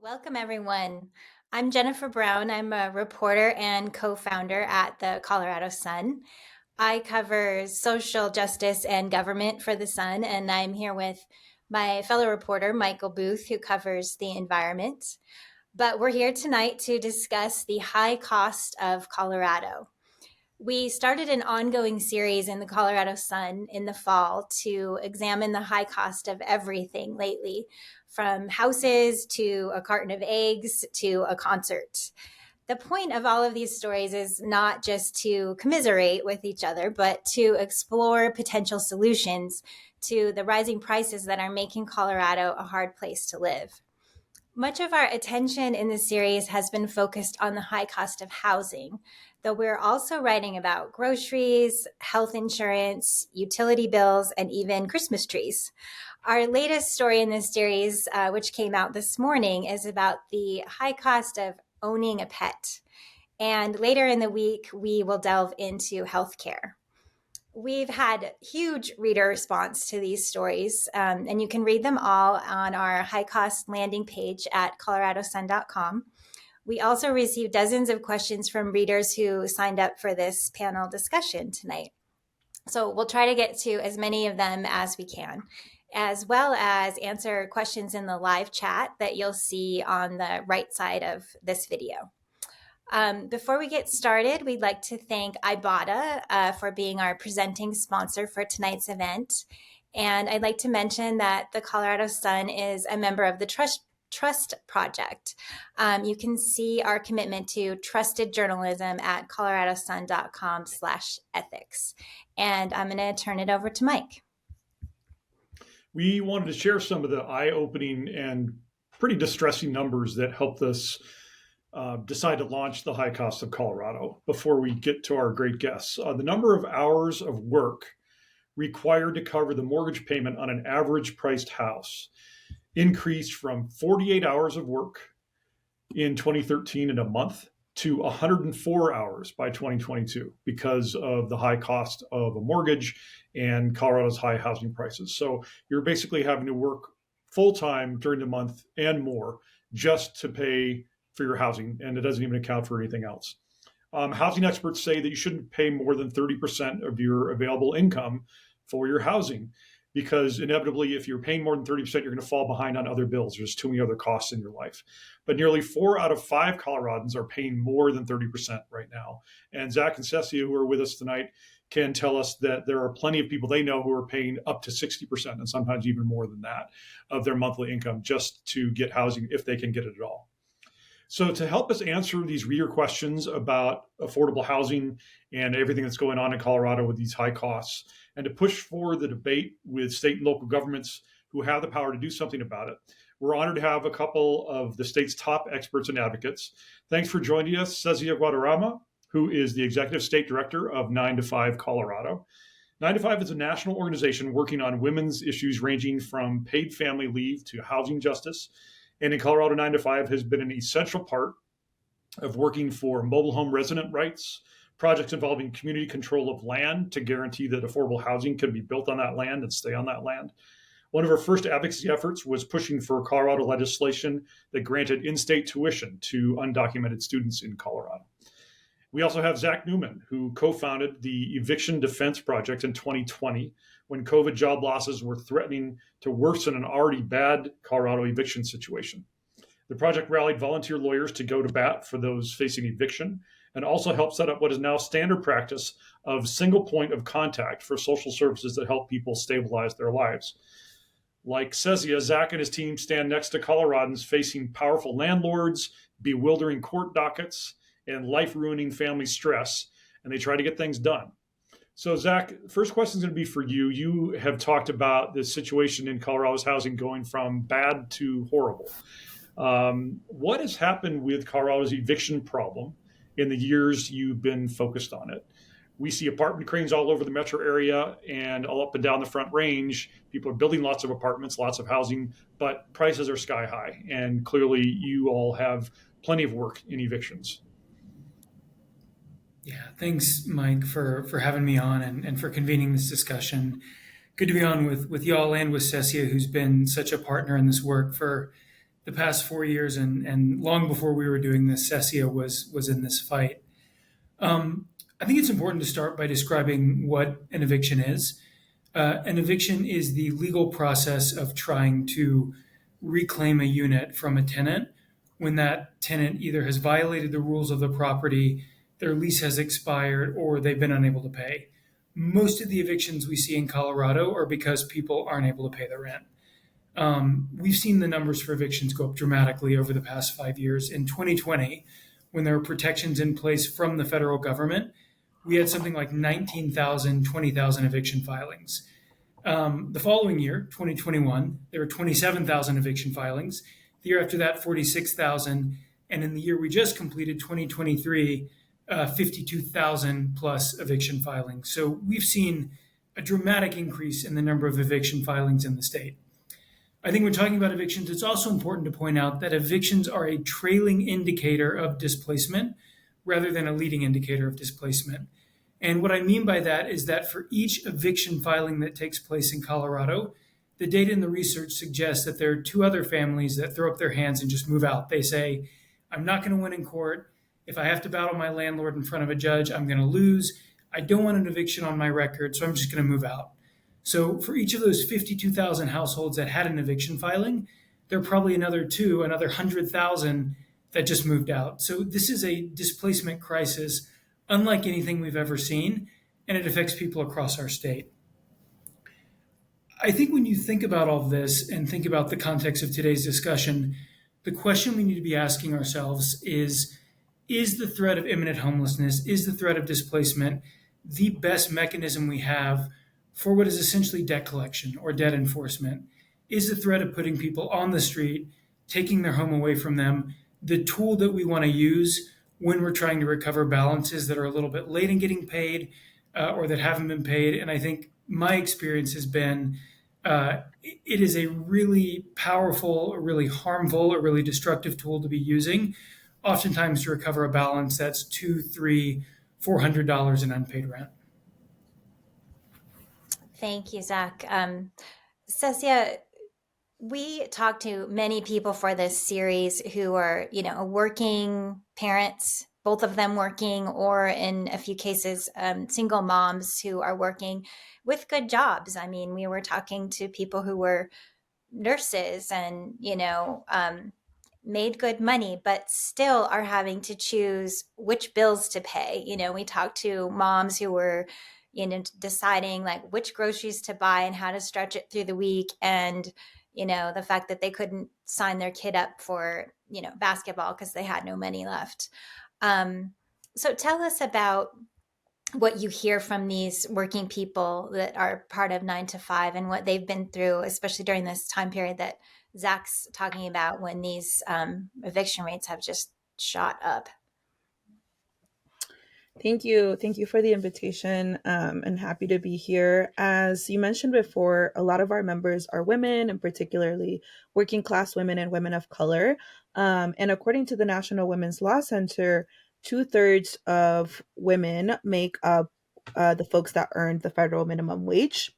Welcome, everyone. I'm Jennifer Brown. I'm a reporter and co founder at the Colorado Sun. I cover social justice and government for the Sun, and I'm here with my fellow reporter, Michael Booth, who covers the environment. But we're here tonight to discuss the high cost of Colorado. We started an ongoing series in the Colorado Sun in the fall to examine the high cost of everything lately, from houses to a carton of eggs to a concert. The point of all of these stories is not just to commiserate with each other, but to explore potential solutions to the rising prices that are making Colorado a hard place to live. Much of our attention in this series has been focused on the high cost of housing, though we're also writing about groceries, health insurance, utility bills, and even Christmas trees. Our latest story in this series, which came out this morning, is about the high cost of owning a pet. And later in the week, we will delve into healthcare. We've had huge reader response to these stories, and you can read them all on our high cost landing page at coloradosun.com. We also received dozens of questions from readers who signed up for this panel discussion tonight. So we'll try to get to as many of them as we can, as well as answer questions in the live chat that you'll see on the right side of this video. Before we get started, we'd like to thank Ibotta for being our presenting sponsor for tonight's event. And I'd like to mention that the Colorado Sun is a member of the Trust Project. You can see our commitment to trusted journalism at coloradosun.com/ethics. And I'm going to turn it over to Mike. We wanted to share some of the eye-opening and pretty distressing numbers that helped us decide to launch the high cost of Colorado before we get to our great guests. The number of hours of work required to cover the mortgage payment on an average priced house increased from 48 hours of work in 2013 in a month to 104 hours by 2022 because of the high cost of a mortgage and Colorado's high housing prices. So you're basically having to work full time during the month and more just to pay for your housing, and it doesn't even account for anything else. Housing experts say that you shouldn't pay more than 30% of your available income for your housing, because inevitably, if you're paying more than 30%, you're going to fall behind on other bills. There's too many other costs in your life. But nearly 4 out of 5 Coloradans are paying more than 30% right now. And Zach and Cesiah, who are with us tonight, can tell us that there are plenty of people they know who are paying up to 60% and sometimes even more than that of their monthly income just to get housing if they can get it at all. So to help us answer these reader questions about affordable housing and everything that's going on in Colorado with these high costs, and to push forward the debate with state and local governments who have the power to do something about it, we're honored to have a couple of the state's top experts and advocates. Thanks for joining us, Cesiah Guadarrama, who is the Executive State Director of 9 to 5 Colorado. 9 to 5 is a national organization working on women's issues ranging from paid family leave to housing justice. And in Colorado, 9 to 5 has been an essential part of working for mobile home resident rights, projects involving community control of land to guarantee that affordable housing can be built on that land and stay on that land. One of our first advocacy efforts was pushing for Colorado legislation that granted in-state tuition to undocumented students in Colorado. We also have Zach Neumann, who co-founded the Eviction Defense Project in 2020 when COVID job losses were threatening to worsen an already bad Colorado eviction situation. The project rallied volunteer lawyers to go to bat for those facing eviction and also helped set up what is now standard practice of single point of contact for social services that help people stabilize their lives. Like Cesiah, Zach and his team stand next to Coloradans facing powerful landlords, bewildering court dockets, and life-ruining family stress, and they try to get things done. So Zach, first question is going to be for you. You have talked about the situation in Colorado's housing going from bad to horrible. What has happened with Colorado's eviction problem in the years you've been focused on it? We see apartment cranes all over the metro area and all up and down the Front Range. People are building lots of apartments, lots of housing, but prices are sky high. And clearly you all have plenty of work in evictions. Yeah, thanks, Mike, for having me on and for convening this discussion. Good to be on with y'all and with Cesiah, who's been such a partner in this work for the past 4 years, and long before we were doing this, Cesiah was in this fight. I think it's important to start by describing what an eviction is. An eviction is the legal process of trying to reclaim a unit from a tenant when that tenant either has violated the rules of the property, their lease has expired, or they've been unable to pay. Most of the evictions we see in Colorado are because people aren't able to pay the rent. We've seen the numbers for evictions go up dramatically over the past 5 years. In 2020, when there were protections in place from the federal government, we had something like 19,000, 20,000 eviction filings. The following year, 2021, there were 27,000 eviction filings. The year after that, 46,000. And in the year we just completed, 2023, 52,000 plus eviction filings. So we've seen a dramatic increase in the number of eviction filings in the state. I think when talking about evictions, it's also important to point out that evictions are a trailing indicator of displacement rather than a leading indicator of displacement. And what I mean by that is that for each eviction filing that takes place in Colorado, the data and the research suggests that there are two other families that throw up their hands and just move out. They say, I'm not going to win in court. If I have to battle my landlord in front of a judge, I'm going to lose. I don't want an eviction on my record, so I'm just going to move out. So for each of those 52,000 households that had an eviction filing, there are probably another 100,000 that just moved out. So this is a displacement crisis unlike anything we've ever seen, and it affects people across our state. I think when you think about all of this and think about the context of today's discussion, the question we need to be asking ourselves is the threat of imminent homelessness, is the threat of displacement the best mechanism we have for what is essentially debt collection or debt enforcement? Is the threat of putting people on the street, taking their home away from them, the tool that we want to use when we're trying to recover balances that are a little bit late in getting paid or that haven't been paid? And I think my experience has been it is a really powerful, a really harmful, a really destructive tool to be using, oftentimes to recover a balance that's $200, $300, $400 in unpaid rent. Thank you, Zach. Cesiah, we talked to many people for this series who are, working parents, both of them working, or in a few cases, single moms who are working with good jobs. I mean, we were talking to people who were nurses and, made good money, but still are having to choose which bills to pay. We talked to moms who were, deciding like which groceries to buy and how to stretch it through the week. And, the fact that they couldn't sign their kid up for, basketball because they had no money left. So tell us about what you hear from these working people that are part of 9 to 5 and what they've been through, especially during this time period that Zach's talking about when these eviction rates have just shot up. Thank you. Thank you for the invitation, and happy to be here. As you mentioned before, a lot of our members are women, and particularly working class women and women of color. And according to the National Women's Law Center, 2/3 of women make up the folks that earn the federal minimum wage.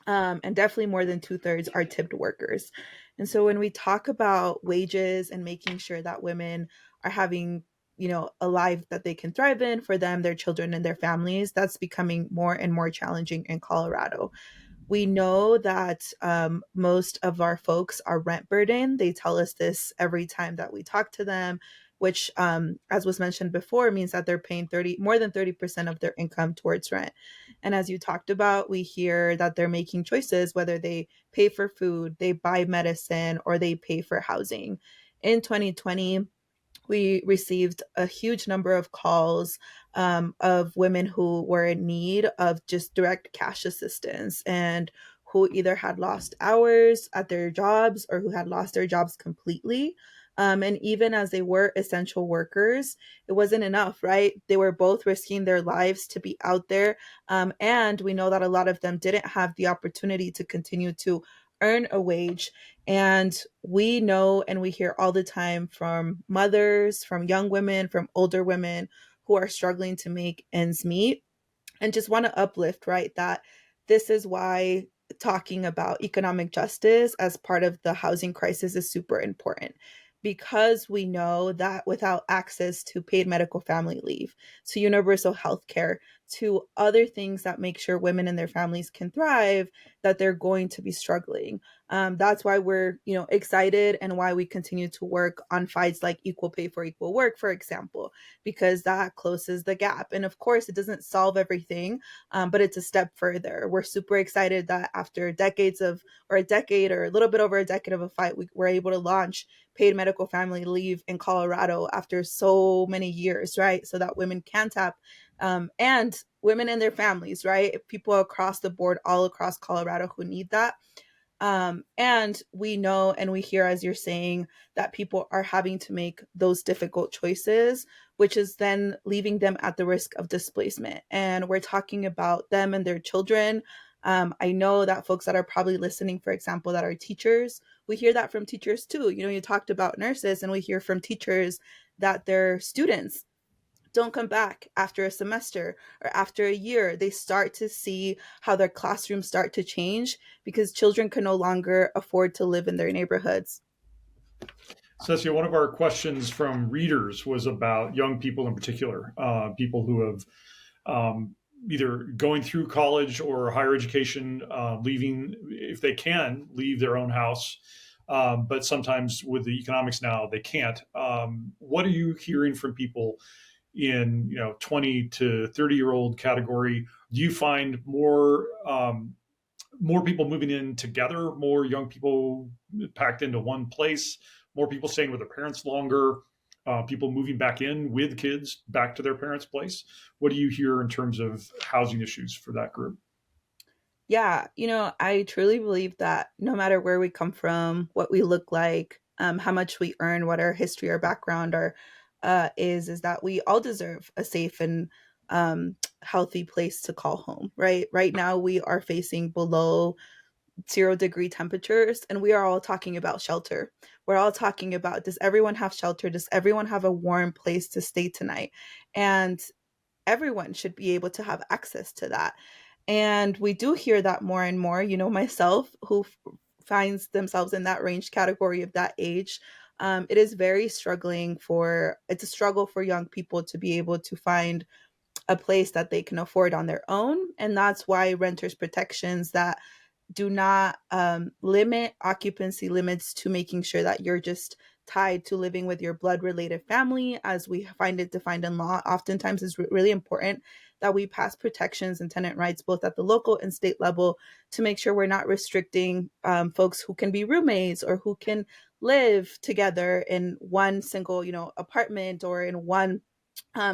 And definitely more than 2/3 are tipped workers. And so when we talk about wages and making sure that women are having a life that they can thrive in for them, their children, and their families, that's becoming more and more challenging in Colorado. We know that most of our folks are rent burdened. They tell us this every time that we talk to them, which, as was mentioned before, means that they're paying more than 30% of their income towards rent. And as you talked about, we hear that they're making choices, whether they pay for food, they buy medicine, or they pay for housing. In 2020, we received a huge number of calls of women who were in need of just direct cash assistance and who either had lost hours at their jobs or who had lost their jobs completely. And even as they were essential workers, it wasn't enough, right? They were both risking their lives to be out there. And we know that a lot of them didn't have the opportunity to continue to earn a wage. And we know and we hear all the time from mothers, from young women, from older women who are struggling to make ends meet and just want to uplift, right? That this is why talking about economic justice as part of the housing crisis is super important, because we know that without access to paid medical family leave, to universal health care, to other things that make sure women and their families can thrive, that they're going to be struggling. That's why we're, excited, and why we continue to work on fights like equal pay for equal work, for example, because that closes the gap. And of course, it doesn't solve everything, but it's a step further. We're super excited that after decades of, or a decade, or a little bit over a decade of a fight, we were able to launch paid medical family leave in Colorado after so many years, right? So that women can tap, and women and their families, right? People across the board, all across Colorado who need that. And we know and we hear, as you're saying, that people are having to make those difficult choices, which is then leaving them at the risk of displacement. And we're talking about them and their children. I know that folks that are probably listening, for example, that are teachers, we hear that from teachers too. You talked about nurses, and we hear from teachers that their students don't come back after a semester or after a year. They start to see how their classrooms start to change because children can no longer afford to live in their neighborhoods. Cecilia, one of our questions from readers was about young people in particular, people who have either going through college or higher education, leaving, if they can, leave their own house. But sometimes with the economics now, they can't. What are you hearing from people in 20 to 30-year-old category? Do you find more people moving in together, more young people packed into one place, more people staying with their parents longer, people moving back in with kids back to their parents' place? What do you hear in terms of housing issues for that group? Yeah, I truly believe that no matter where we come from, what we look like, how much we earn, what our history or background are, is that we all deserve a safe and healthy place to call home. Right now, we are facing below 0-degree temperatures, and we are all talking about shelter. We're all talking about, does everyone have shelter? Does everyone have a warm place to stay tonight? And everyone should be able to have access to that. And we do hear that more and more. Myself, who finds themselves in that range category of that age, it is very struggling for, it's a struggle for young people to be able to find a place that they can afford on their own. And that's why renters protections that do not limit occupancy limits to making sure that you're just tied to living with your blood related family, as we find it defined in law, oftentimes is really important that we pass protections and tenant rights both at the local and state level to make sure we're not restricting folks who can be roommates or who can live together in one single, apartment or in one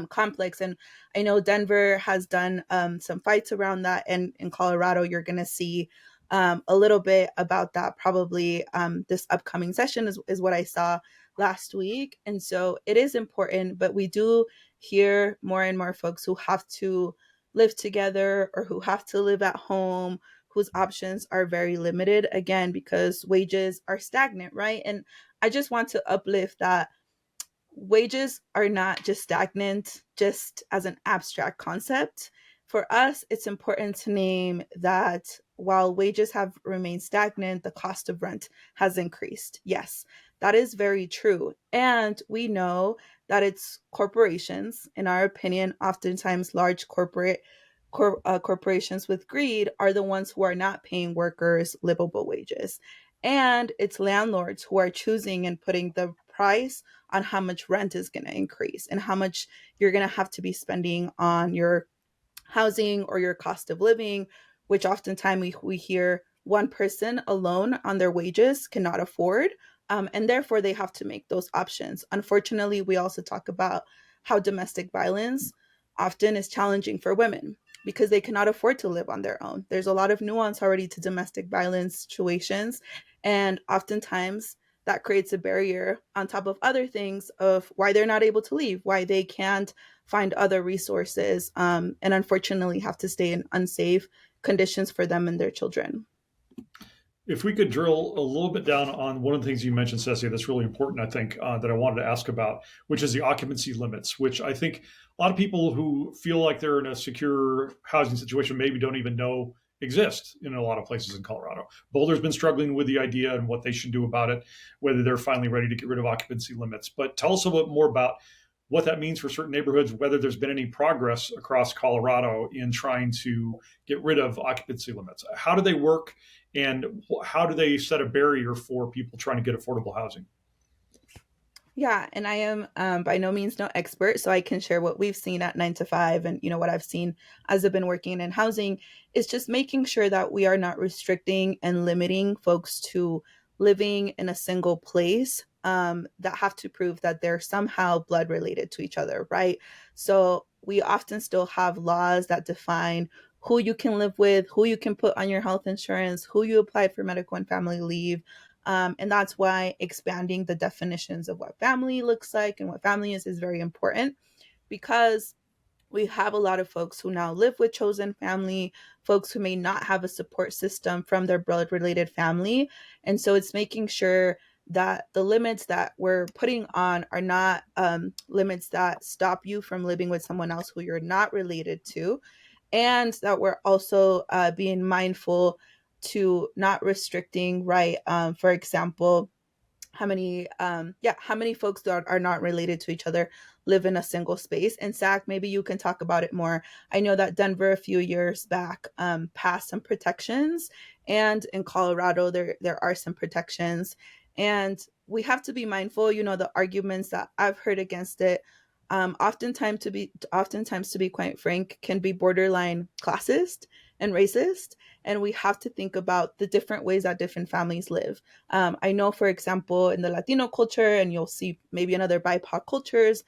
complex. And I know Denver has done some fights around that, and in Colorado you're going to see a little bit about that probably this upcoming session is what I saw last week. And so it is important, but we do hear more and more folks who have to live together or who have to live at home, whose options are very limited, again, because wages are stagnant, right? And I just want to uplift that wages are not just stagnant, just as an abstract concept. For us, it's important to name that while wages have remained stagnant, the cost of rent has increased. Yes, that is very true. And we know that it's corporations, in our opinion, oftentimes large corporations with greed are the ones who are not paying workers livable wages. And it's landlords who are choosing and putting the price on how much rent is going to increase and how much you're going to have to be spending on your housing or your cost of living, which oftentimes we hear one person alone on their wages cannot afford. And therefore, they have to make those options. Unfortunately, we also talk about how domestic violence often is challenging for women because they cannot afford to live on their own. There's a lot of nuance already to domestic violence situations. And oftentimes, that creates a barrier on top of other things of why they're not able to leave, why they can't find other resources, and unfortunately have to stay in unsafe conditions for them and their children. If we could drill a little bit down on one of the things you mentioned, Cecilia, that's really important, I think, that I wanted to ask about, which is the occupancy limits, which I think a lot of people who feel like they're in a secure housing situation maybe don't even know exist in a lot of places in Colorado. Boulder's been struggling with the idea and what they should do about it, whether they're finally ready to get rid of occupancy limits. But tell us a bit more about what that means for certain neighborhoods, whether there's been any progress across Colorado in trying to get rid of occupancy limits. How do they work, and how do they set a barrier for people trying to get affordable housing? Yeah, and I am by no means no expert, so I can share what we've seen at 9 to 5, and what I've seen as I've been working in housing is just making sure that we are not restricting and limiting folks to living in a single place that have to prove that they're somehow blood related to each other, right? So we often still have laws that define who you can live with, who you can put on your health insurance, who you apply for medical and family leave. And that's why expanding the definitions of what family looks like and what family is very important, because we have a lot of folks who now live with chosen family, folks who may not have a support system from their blood related family. And so it's making sure that the limits that we're putting on are not limits that stop you from living with someone else who you're not related to, and that we're also being mindful to not restricting, right? For example, how many folks that are not related to each other live in a single space. And Zach, maybe you can talk about it more. I know that Denver a few years back passed some protections, and in Colorado there are some protections, and we have to be mindful. The arguments that I've heard against it, oftentimes to be quite frank, can be borderline classist and racist. And we have to think about the different ways that different families live. I know, for example, in the Latino culture, and you'll see maybe in other BIPOC cultures,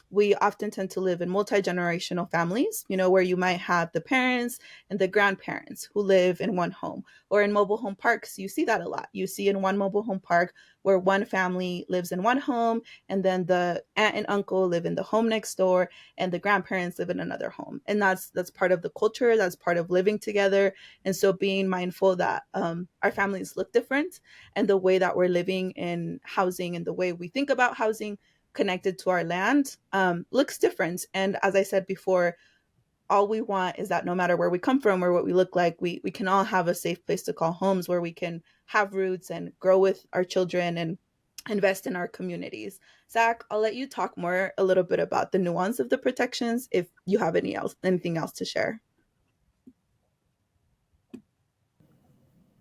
we often tend to live in multi-generational families, where you might have the parents and the grandparents who live in one home. Or in mobile home parks, you see that a lot. You see in one mobile home park where one family lives in one home, and then the aunt and uncle live in the home next door, and the grandparents live in another home. And that's part of the culture, that's part of living together. And so being mindful that our families look different, and the way that we're living in housing and the way we think about housing connected to our land looks different. And as I said before, all we want is that no matter where we come from or what we look like, we can all have a safe place to call homes, where we can have roots and grow with our children and invest in our communities. Zach, I'll let you talk more a little bit about the nuance of the protections if you have anything else to share.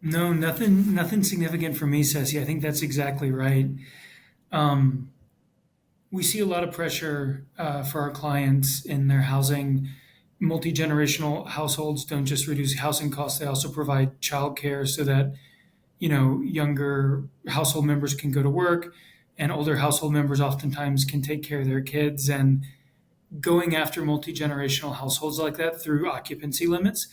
No, nothing significant for me, Ceci. I think that's exactly right. Um, we see a lot of pressure for our clients in their housing. Multi-generational households don't just reduce housing costs, they also provide childcare so that, younger household members can go to work, and older household members oftentimes can take care of their kids. And going after multi-generational households like that through occupancy limits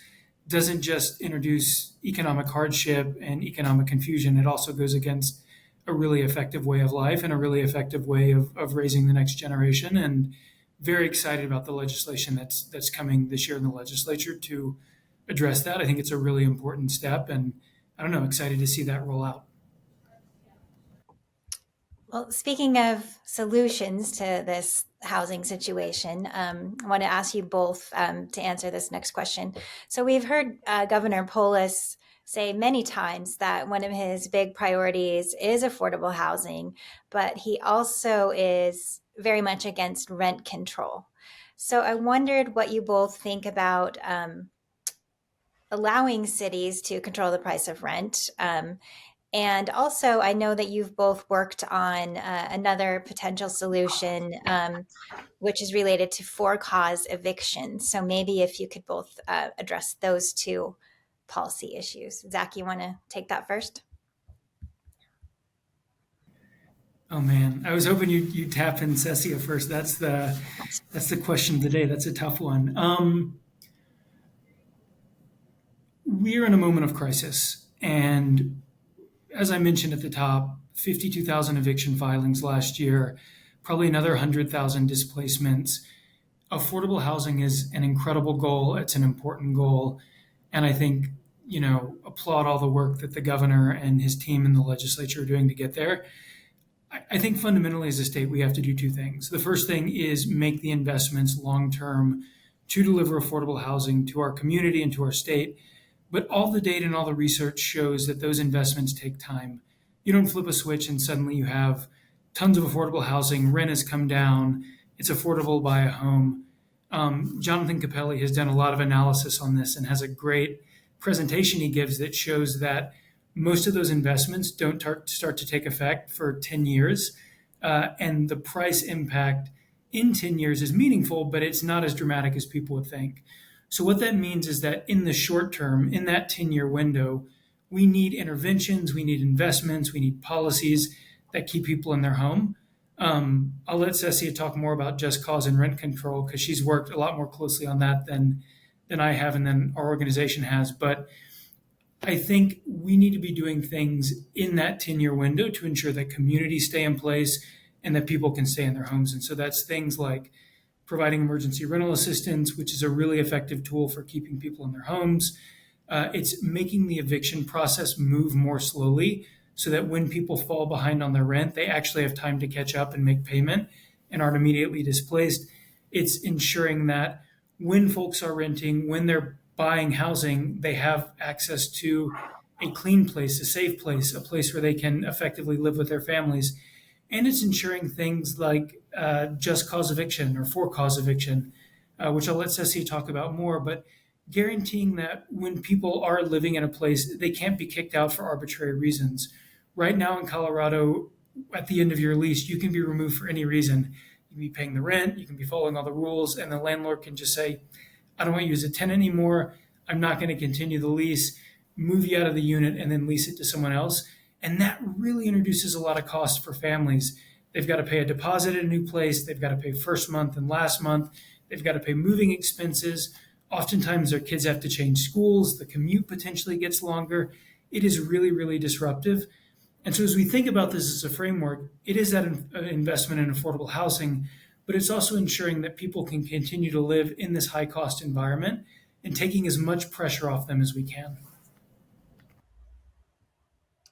doesn't just introduce economic hardship and economic confusion, it also goes against a really effective way of life and a really effective way of raising the next generation. And very excited about the legislation that's coming this year in the legislature to address that. I think it's a really important step, and I don't know, excited to see that roll out. Well, speaking of solutions to this housing situation, I want to ask you both to answer this next question. So we've heard Governor Polis say many times that one of his big priorities is affordable housing, but he also is very much against rent control. So I wondered what you both think about allowing cities to control the price of rent. And also, I know that you've both worked on another potential solution, which is related to for-cause eviction. So maybe if you could both address those two policy issues. Zach, you want to take that first? Oh man, I was hoping you tap in Cesiah first. That's the question of the day. That's a tough one. We're in a moment of crisis, and as I mentioned at the top, 52,000 eviction filings last year, probably another 100,000 displacements. Affordable housing is an incredible goal. It's an important goal. And I think, applaud all the work that the governor and his team in the legislature are doing to get there. I think fundamentally as a state, we have to do two things. The first thing is make the investments long-term to deliver affordable housing to our community and to our state. But all the data and all the research shows that those investments take time. You don't flip a switch and suddenly you have tons of affordable housing, rent has come down, it's affordable to buy a home. Jonathan Capelli has done a lot of analysis on this and has a great presentation he gives that shows that most of those investments don't start to take effect for 10 years. And the price impact in 10 years is meaningful, but it's not as dramatic as people would think. So, what that means is that in the short term, in that 10-year window, we need interventions, we need investments, we need policies that keep people in their home. I'll let Cesiah talk more about just cause and rent control because she's worked a lot more closely on that than I have and than our organization has. But I think we need to be doing things in that 10-year window to ensure that communities stay in place and that people can stay in their homes. And so that's things like providing emergency rental assistance, which is a really effective tool for keeping people in their homes. It's making the eviction process move more slowly so that when people fall behind on their rent, they actually have time to catch up and make payment and aren't immediately displaced. It's ensuring that when folks are renting, when they're buying housing, they have access to a clean place, a safe place, a place where they can effectively live with their families. And it's ensuring things like just cause eviction or for cause eviction, which I'll let Ceci talk about more, but guaranteeing that when people are living in a place, they can't be kicked out for arbitrary reasons. Right now in Colorado, at the end of your lease, you can be removed for any reason. You can be paying the rent, you can be following all the rules, and the landlord can just say, I don't want you as a tenant anymore. I'm not going to continue the lease, move you out of the unit, and then lease it to someone else. And that really introduces a lot of cost for families. They've got to pay a deposit at a new place. They've got to pay first month and last month. They've got to pay moving expenses. Oftentimes their kids have to change schools. The commute potentially gets longer. It is really, really disruptive. And so as we think about this as a framework, it is that investment in affordable housing, but it's also ensuring that people can continue to live in this high cost environment and taking as much pressure off them as we can.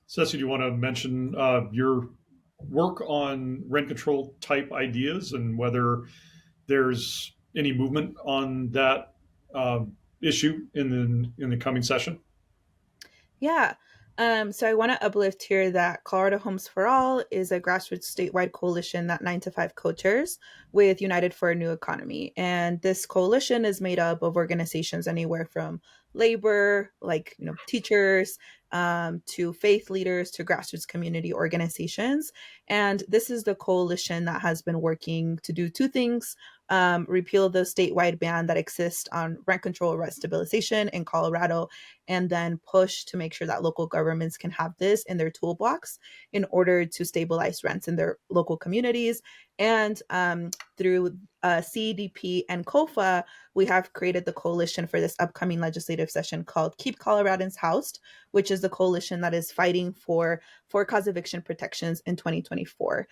Ceci, do you want to mention your work on rent control type ideas and whether there's any movement on that issue in the coming session? Yeah. So I want to uplift here that Colorado Homes for All is a grassroots statewide coalition that 9 to 5 co-chairs with United for a New Economy. And this coalition is made up of organizations anywhere from labor, like teachers, to faith leaders, to grassroots community organizations. And this is the coalition that has been working to do two things: repeal the statewide ban that exists on rent control, rent stabilization in Colorado, and then push to make sure that local governments can have this in their toolbox in order to stabilize rents in their local communities. And through CEDP and COFA, we have created the coalition for this upcoming legislative session called Keep Coloradans Housed, which is the coalition that is fighting for cause eviction protections in 2024.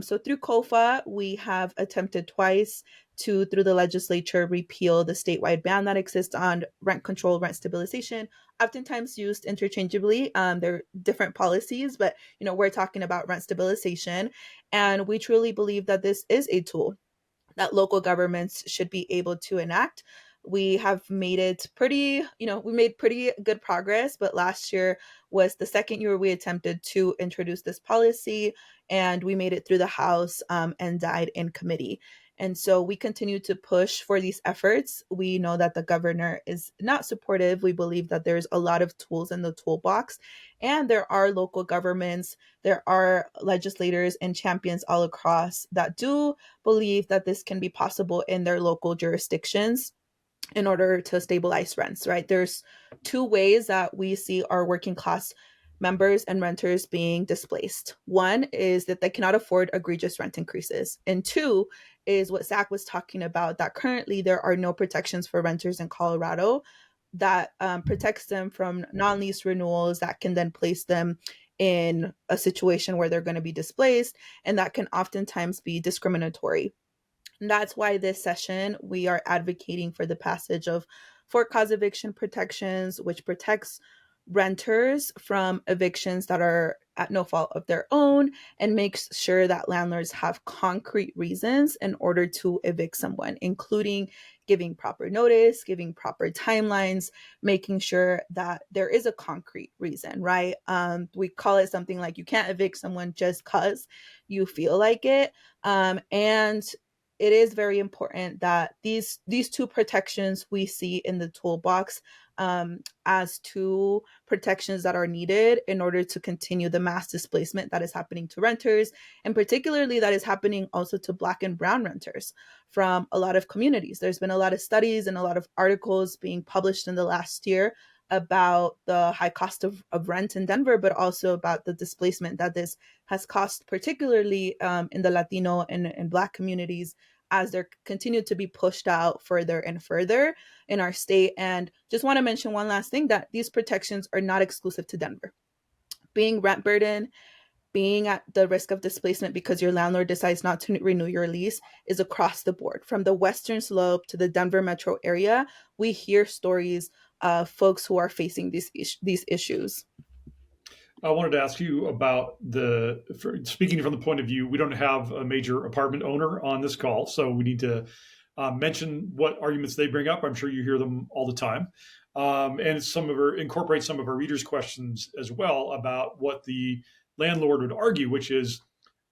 So through COFA, we have attempted twice to, through the legislature, repeal the statewide ban that exists on rent control, rent stabilization, oftentimes used interchangeably. They're different policies, but we're talking about rent stabilization. And we truly believe that this is a tool that local governments should be able to enact. We have made it pretty, we made pretty good progress, but last year was the second year we attempted to introduce this policy, and we made it through the House and died in committee. And so we continue to push for these efforts. We know that the governor is not supportive. We believe that there's a lot of tools in the toolbox, and there are local governments, there are legislators and champions all across that do believe that this can be possible in their local jurisdictions in order to stabilize rents, right? There's two ways that we see our working class members and renters being displaced. One is that they cannot afford egregious rent increases. And two is what Zach was talking about, that currently there are no protections for renters in Colorado that protects them from non-lease renewals that can then place them in a situation where they're going to be displaced, and that can oftentimes be discriminatory. And that's why this session we are advocating for the passage of for cause eviction protections, which protects renters from evictions that are at no fault of their own, and makes sure that landlords have concrete reasons in order to evict someone, including giving proper notice, giving proper timelines, making sure that there is a concrete reason, right? We call it something like you can't evict someone just because you feel like it. And it is very important that these two protections we see in the toolbox as two protections that are needed in order to continue the mass displacement that is happening to renters, and particularly that is happening also to Black and Brown renters from a lot of communities. There's been a lot of studies and a lot of articles being published in the last year about the high cost of rent in Denver, but also about the displacement that this has cost, particularly in the Latino and Black communities, as they're continued to be pushed out further and further in our state. And just want to mention one last thing, that these protections are not exclusive to Denver. Being rent burden, being at the risk of displacement because your landlord decides not to renew your lease is across the board. From the Western Slope to the Denver metro area, we hear stories of folks who are facing these issues. I wanted to ask you about speaking from the point of view, we don't have a major apartment owner on this call, so we need to mention what arguments they bring up. I'm sure you hear them all the time. And incorporate some of our readers' questions as well about what the landlord would argue, which is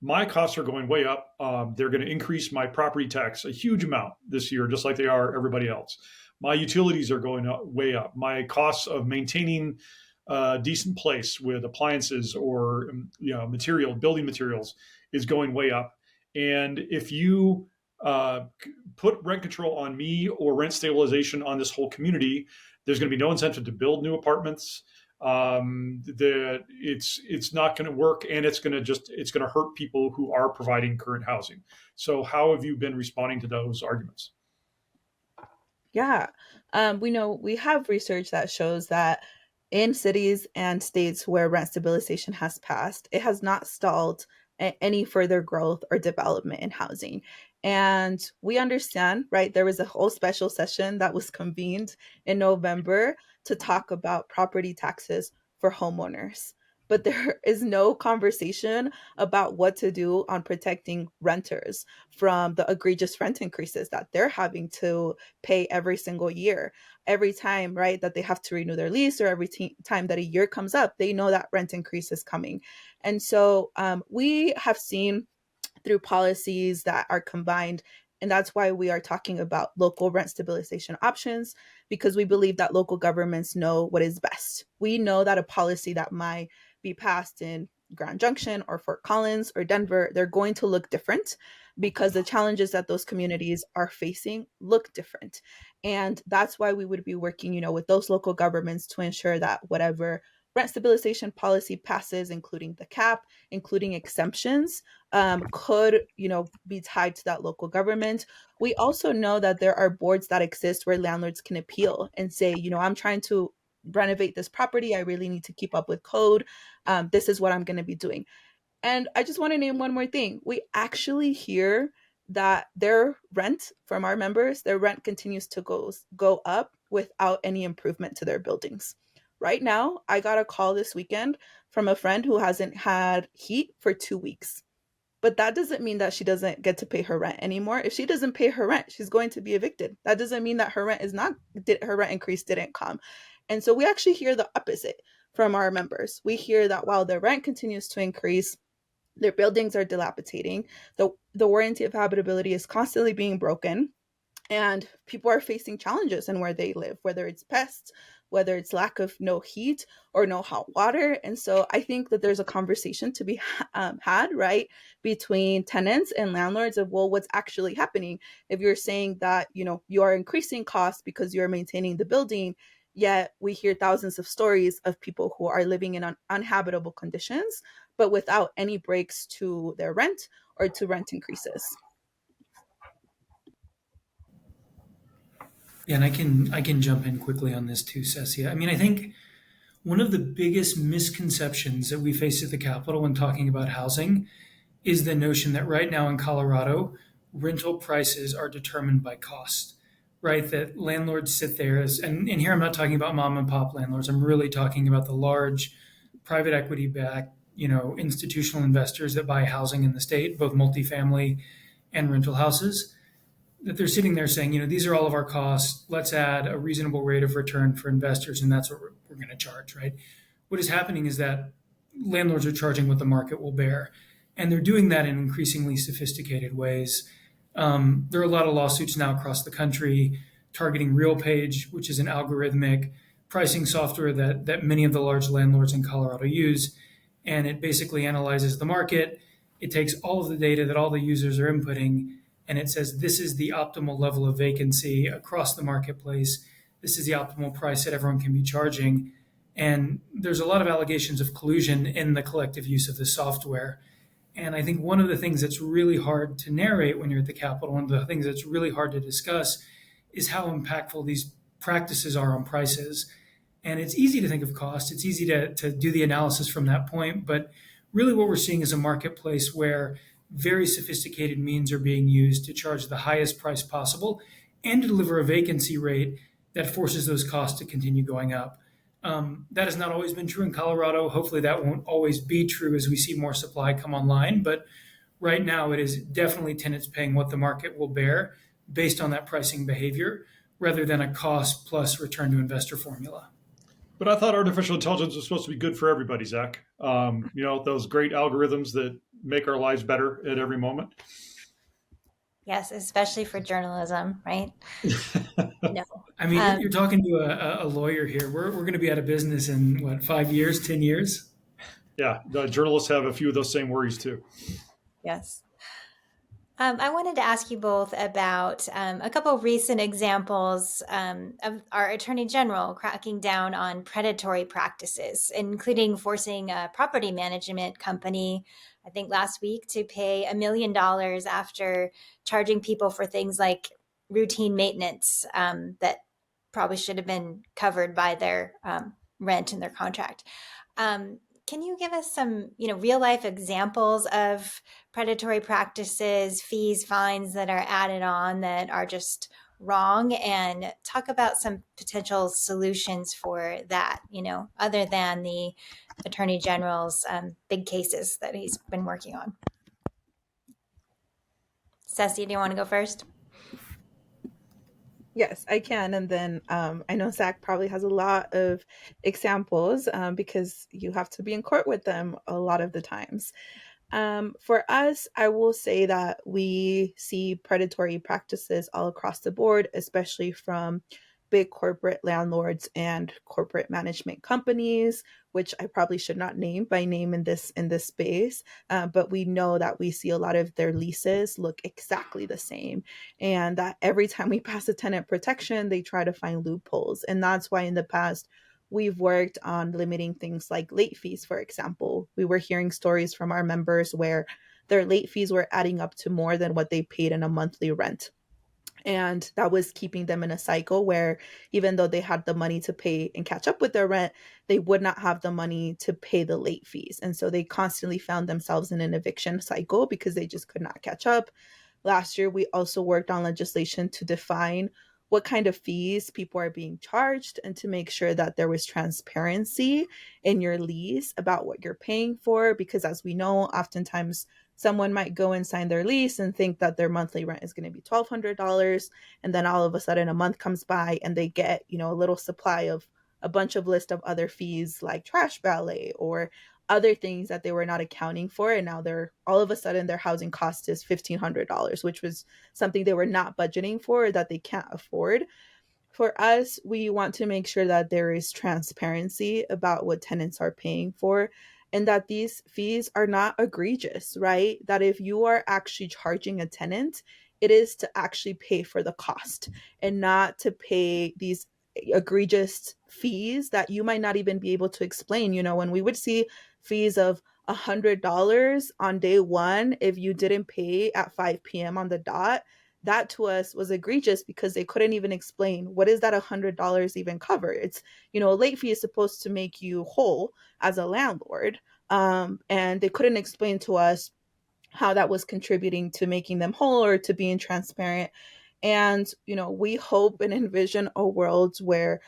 my costs are going way up. They're going to increase my property tax a huge amount this year, just like they are everybody else. My utilities are going up, way up. My costs of maintaining a decent place with appliances or building materials is going way up. And if you put rent control on me or rent stabilization on this whole community, there's going to be no incentive to build new apartments. It's not going to work, and it's going to hurt people who are providing current housing. So how have you been responding to those arguments? Yeah, we have research that shows that in cities and states where rent stabilization has passed, it has not stalled any further growth or development in housing. And we understand, right? There was a whole special session that was convened in November to talk about property taxes for homeowners. But there is no conversation about what to do on protecting renters from the egregious rent increases that they're having to pay every single year. Every time, right, that they have to renew their lease, or every time that a year comes up, they know that rent increase is coming. And so we have seen through policies that are combined. And that's why we are talking about local rent stabilization options, because we believe that local governments know what is best. We know that a policy that might be passed in Grand Junction or Fort Collins or Denver, they're going to look different because the challenges that those communities are facing look different. And that's why we would be working, with those local governments to ensure that whatever rent stabilization policy passes, including the cap, including exemptions, could, be tied to that local government. We also know that there are boards that exist where landlords can appeal and say, I'm trying to renovate this property. I really need to keep up with code. This is what I'm going to be doing. And I just want to name one more thing. We actually hear that their rent from our members, their rent continues to go up without any improvement to their buildings. Right now, I got a call this weekend from a friend who hasn't had heat for 2 weeks. But that doesn't mean that she doesn't get to pay her rent anymore. If she doesn't pay her rent, she's going to be evicted. That doesn't mean that her rent increase didn't come. And so we actually hear the opposite from our members. We hear that while their rent continues to increase, their buildings are dilapidating, the warranty of habitability is constantly being broken, and people are facing challenges in where they live, whether it's pests, whether it's lack of no heat or no hot water. And so I think that there's a conversation to be had, right, between tenants and landlords of, well, what's actually happening. If you're saying that, you are increasing costs because you're maintaining the building, yet we hear thousands of stories of people who are living in uninhabitable conditions, but without any breaks to their rent or to rent increases. Yeah, and I can jump in quickly on this too, Cesiah. I mean, I think one of the biggest misconceptions that we face at the Capitol when talking about housing is the notion that right now in Colorado, rental prices are determined by cost, right? That landlords sit there and here I'm not talking about mom and pop landlords. I'm really talking about the large private equity backed institutional investors that buy housing in the state, both multifamily and rental houses, that they're sitting there saying, these are all of our costs. Let's add a reasonable rate of return for investors, and that's what we're going to charge, right? What is happening is that landlords are charging what the market will bear, and they're doing that in increasingly sophisticated ways. There are a lot of lawsuits now across the country targeting RealPage, which is an algorithmic pricing software that many of the large landlords in Colorado use. And it basically analyzes the market. It takes all of the data that all the users are inputting, and it says this is the optimal level of vacancy across the marketplace. This is the optimal price that everyone can be charging. And there's a lot of allegations of collusion in the collective use of the software. And I think one of the things that's really hard to narrate when you're at the Capitol, one of the things that's really hard to discuss, is how impactful these practices are on prices. And it's easy to think of cost. It's easy to do the analysis from that point. But really what we're seeing is a marketplace where very sophisticated means are being used to charge the highest price possible and to deliver a vacancy rate that forces those costs to continue going up. That has not always been true in Colorado. Hopefully that won't always be true as we see more supply come online. But right now it is definitely tenants paying what the market will bear based on that pricing behavior rather than a cost plus return to investor formula. But I thought artificial intelligence was supposed to be good for everybody, Zach. Those great algorithms that make our lives better at every moment. Yes, especially for journalism, right? No. I mean, you're talking to a lawyer here. We're going to be out of business in 5 years, 10 years? Yeah, the journalists have a few of those same worries too. Yes. I wanted to ask you both about a couple of recent examples of our Attorney General cracking down on predatory practices, including forcing a property management company, I think last week, to pay $1 million after charging people for things like routine maintenance that probably should have been covered by their rent in their contract. Can you give us some, real life examples of predatory practices, fees, fines that are added on that are just wrong, and talk about some potential solutions for that, other than the Attorney General's big cases that he's been working on? Ceci, do you want to go first? Yes, I can. And then I know Zach probably has a lot of examples because you have to be in court with them a lot of the times. For us, I will say that we see predatory practices all across the board, especially from big corporate landlords and corporate management companies, which I probably should not name by name in this space. But we know that we see a lot of their leases look exactly the same, and that every time we pass a tenant protection, they try to find loopholes. And that's why in the past we've worked on limiting things like late fees, for example. We were hearing stories from our members where their late fees were adding up to more than what they paid in a monthly rent. And that was keeping them in a cycle where even though they had the money to pay and catch up with their rent, they would not have the money to pay the late fees. And so they constantly found themselves in an eviction cycle because they just could not catch up. Last year, we also worked on legislation to define what kind of fees people are being charged and to make sure that there was transparency in your lease about what you're paying for. Because as we know, oftentimes someone might go and sign their lease and think that their monthly rent is going to be $1,200. And then all of a sudden a month comes by and they get, a little supply of a bunch of list of other fees like trash valet or other things that they were not accounting for. And now they're all of a sudden their housing cost is $1,500, which was something they were not budgeting for, that they can't afford. For us, we want to make sure that there is transparency about what tenants are paying for and that these fees are not egregious, right? That if you are actually charging a tenant, it is to actually pay for the cost and not to pay these egregious fees that you might not even be able to explain. When we would see fees of $100 on day one, if you didn't pay at 5 p.m. on the dot, that to us was egregious because they couldn't even explain what is that $100 even cover. It's, a late fee is supposed to make you whole as a landlord. And they couldn't explain to us how that was contributing to making them whole or to being transparent. And, we hope and envision a world where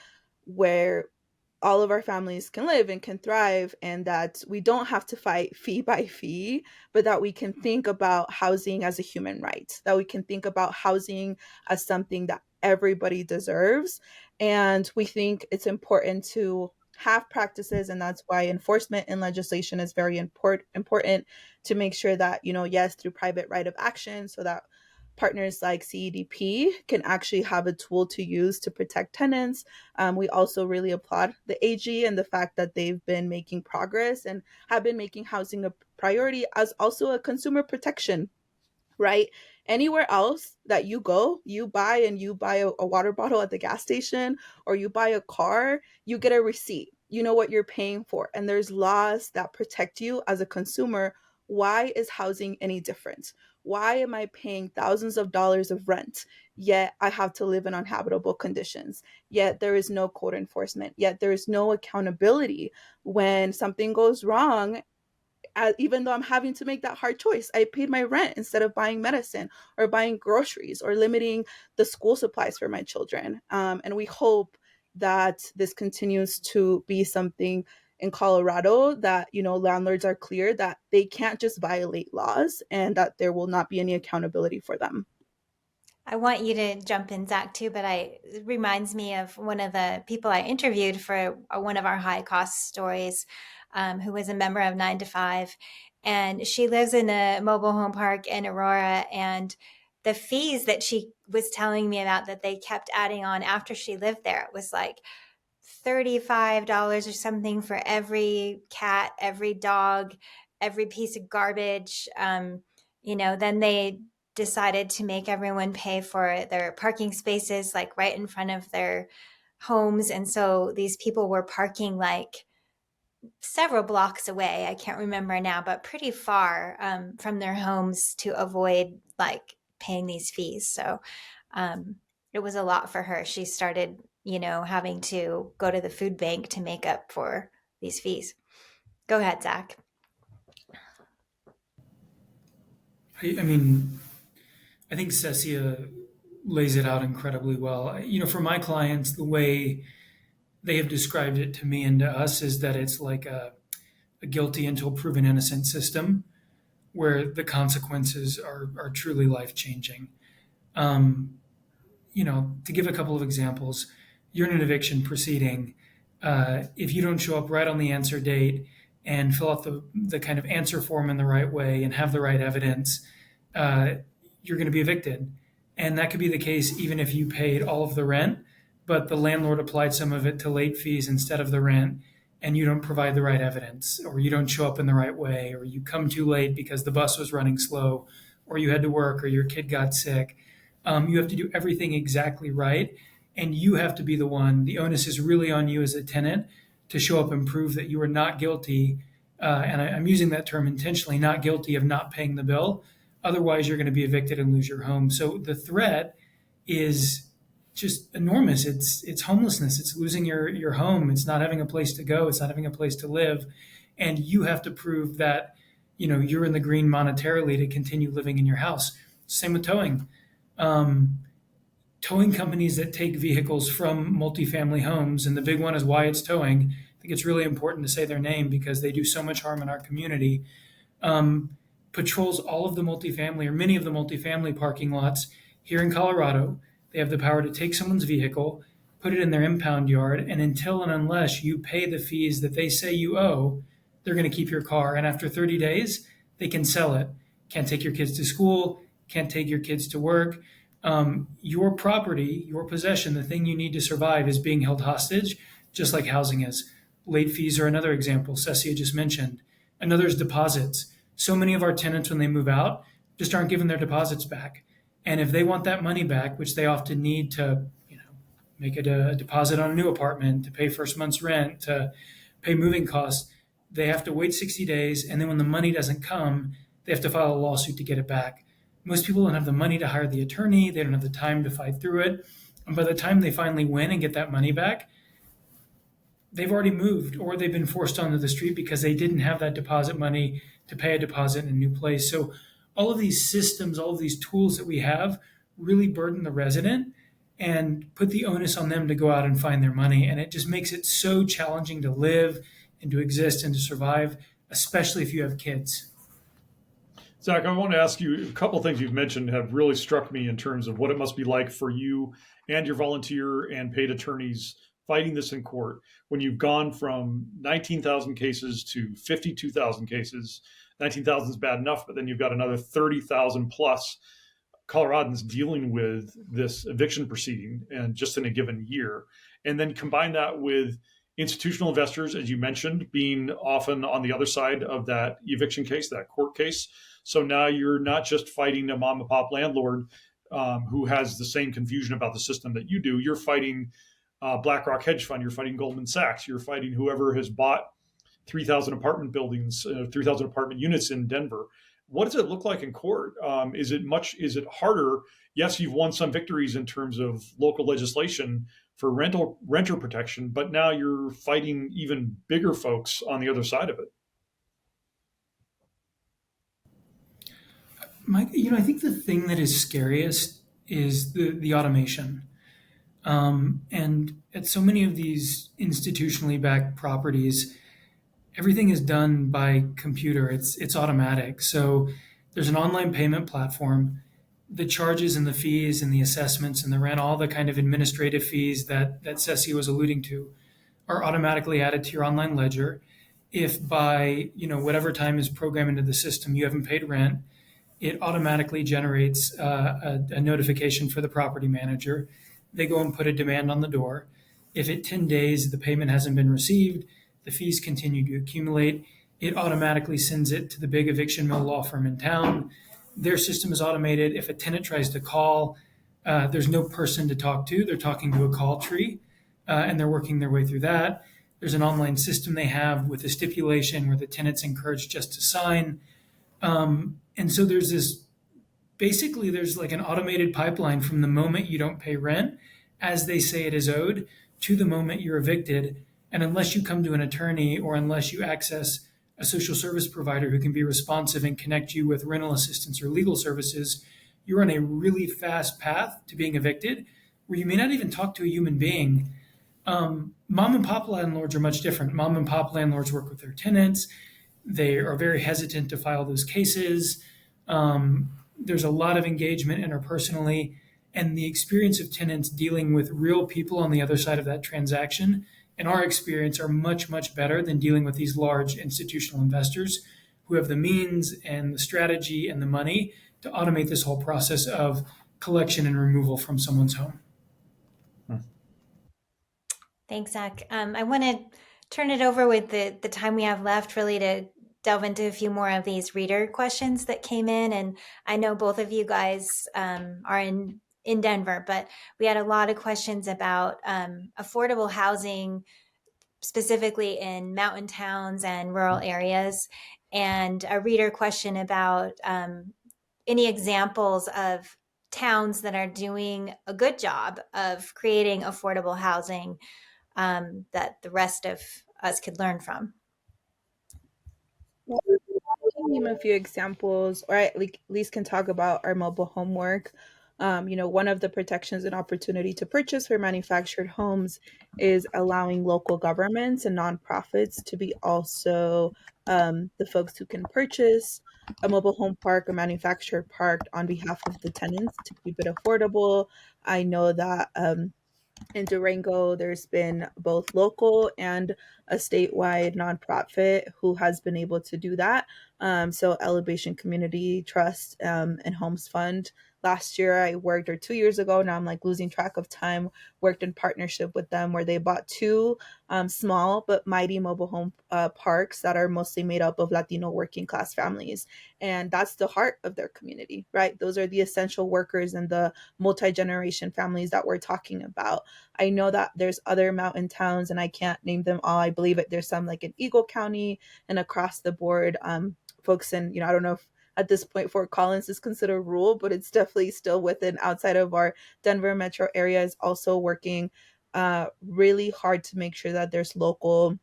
all of our families can live and can thrive, and that we don't have to fight fee by fee, but that we can think about housing as a human right, that we can think about housing as something that everybody deserves. And we think it's important to have practices, and that's why enforcement and legislation is very important to make sure that, yes, through private right of action, so that partners like CEDP can actually have a tool to use to protect tenants. We also really applaud the AG and the fact that they've been making progress and have been making housing a priority as also a consumer protection, right? Anywhere else that you go, you buy a water bottle at the gas station, or you buy a car, you get a receipt. You know what you're paying for, and there's laws that protect you as a consumer. Why is housing any different? Why am I paying thousands of dollars of rent, yet I have to live in unhabitable conditions? Yet there is no code enforcement, yet there is no accountability when something goes wrong. Even though I'm having to make that hard choice, I paid my rent instead of buying medicine or buying groceries or limiting the school supplies for my children. And we hope that this continues to be something in Colorado, that, landlords are clear that they can't just violate laws, and that there will not be any accountability for them. I want you to jump in, Zach, too, but it reminds me of one of the people I interviewed for one of our high cost stories, who was a member of 9 to 5. And she lives in a mobile home park in Aurora. And the fees that she was telling me about that they kept adding on after she lived there, it was like $35 or something for every cat, every dog, every piece of garbage. Then they decided to make everyone pay for their parking spaces, like right in front of their homes. And so these people were parking like several blocks away. I can't remember now, but pretty far from their homes to avoid like paying these fees. So it was a lot for her. She started, having to go to the food bank to make up for these fees. Go ahead, Zach. I mean, I think Cesiah lays it out incredibly well. For my clients, the way they have described it to me and to us is that it's like a guilty until proven innocent system where the consequences are truly life changing. Um, to give a couple of examples, you're in an eviction proceeding. If you don't show up right on the answer date and fill out the kind of answer form in the right way and have the right evidence, uh, you're going to be evicted. And that could be the case even if you paid all of the rent, but the landlord applied some of it to late fees instead of the rent, and you don't provide the right evidence, or you don't show up in the right way, or you come too late because the bus was running slow, or you had to work, or your kid got sick. You have to do everything exactly right, and you have to be the one. The onus is really on you as a tenant to show up and prove that you are not guilty. I'm using that term intentionally, not guilty of not paying the bill. Otherwise, you're going to be evicted and lose your home. So the threat is just enormous. It's homelessness. It's losing your home. It's not having a place to go. It's not having a place to live, and you have to prove that you're in the green monetarily to continue living in your house. Same with towing. Towing companies that take vehicles from multifamily homes, and the big one is Why It's Towing. I think it's really important to say their name because they do so much harm in our community. Patrols all of the multifamily or many of the multifamily parking lots here in Colorado. They have the power to take someone's vehicle, put it in their impound yard, and until and unless you pay the fees that they say you owe, they're going to keep your car. And after 30 days, they can sell it. Can't take your kids to school, can't take your kids to work. Your property, your possession, the thing you need to survive is being held hostage, just like housing is. Late fees are another example Cesiah just mentioned. Another is deposits. So many of our tenants, when they move out, just aren't given their deposits back. And if they want that money back, which they often need to, make it a deposit on a new apartment, to pay first month's rent, to pay moving costs, they have to wait 60 days. And then when the money doesn't come, they have to file a lawsuit to get it back. Most people don't have the money to hire the attorney. They don't have the time to fight through it. And by the time they finally win and get that money back, they've already moved, or they've been forced onto the street because they didn't have that deposit money to pay a deposit in a new place. So all of these systems, all of these tools that we have really burden the resident. and put the onus on them to go out and find their money. And it just makes it so challenging to live and to exist and to survive, especially if you have kids. Zach, I want to ask you a couple of things you've mentioned have really struck me in terms of what it must be like for you and your volunteer and paid attorneys fighting this in court when you've gone from 19,000 cases to 52,000 cases. 19,000 is bad enough, but then you've got another 30,000 plus Coloradans dealing with this eviction proceeding and just in a given year. And then combine that with institutional investors, as you mentioned, being often on the other side of that eviction case, that court case. So now you're not just fighting a mom and pop landlord who has the same confusion about the system that you do. You're fighting BlackRock hedge fund. You're fighting Goldman Sachs. You're fighting whoever has bought 3,000 apartment buildings, 3,000 apartment units in Denver. What does it look like in court? Is it harder? Yes, you've won some victories in terms of local legislation for renter protection, but now you're fighting even bigger folks on the other side of it. Mike, I think the thing that is scariest is the automation. And at so many of these institutionally backed properties, everything is done by computer. It's automatic. So there's an online payment platform. The charges and the fees and the assessments and the rent, all the kind of administrative fees that Cesiah was alluding to, are automatically added to your online ledger. If by whatever time is programmed into the system you haven't paid rent, it automatically generates a notification for the property manager. They go and put a demand on the door. If at 10 days the payment hasn't been received, the fees continue to accumulate. It automatically sends it to the big eviction mill law firm in town. Their system is automated. If a tenant tries to call, there's no person to talk to. They're talking to a call tree, and they're working their way through that. There's an online system they have with a stipulation where the tenant's encouraged just to sign. And so there's like an automated pipeline from the moment you don't pay rent, as they say it is owed, to the moment you're evicted. And unless you come to an attorney or unless you access a social service provider who can be responsive and connect you with rental assistance or legal services, you're on a really fast path to being evicted where you may not even talk to a human being. Mom and pop landlords are much different. Mom and pop landlords work with their tenants. They are very hesitant to file those cases. There's a lot of engagement interpersonally, and the experience of tenants dealing with real people on the other side of that transaction, in our experience, are much, much better than dealing with these large institutional investors who have the means and the strategy and the money to automate this whole process of collection and removal from someone's home. Thanks, Zach. I want to turn it over with the time we have left really to delve into a few more of these reader questions that came in. And I know both of you guys are in Denver, but we had a lot of questions about affordable housing, specifically in mountain towns and rural areas. And a reader question about any examples of towns that are doing a good job of creating affordable housing that the rest of us could learn from. Well, I can name a few examples, or at least can talk about our mobile home work. One of the protections and opportunity to purchase for manufactured homes is allowing local governments and nonprofits to be also the folks who can purchase a mobile home park, a manufactured park on behalf of the tenants to keep it affordable. I know that in Durango, there's been both local and a statewide nonprofit who has been able to do that. So Elevation Community Trust and Homes Fund. Last year I worked, or 2 years ago, now I'm like losing track of time, worked in partnership with them where they bought two small but mighty mobile home parks that are mostly made up of Latino working class families. And that's the heart of their community, right? Those are the essential workers and the multi-generation families that we're talking about. I know that there's other mountain towns and I can't name them all. I believe there's some like in Eagle County and across the board. Folks in, I don't know if at this point Fort Collins is considered rural, but it's definitely still within outside of our Denver metro area, is also working really hard to make sure that there's local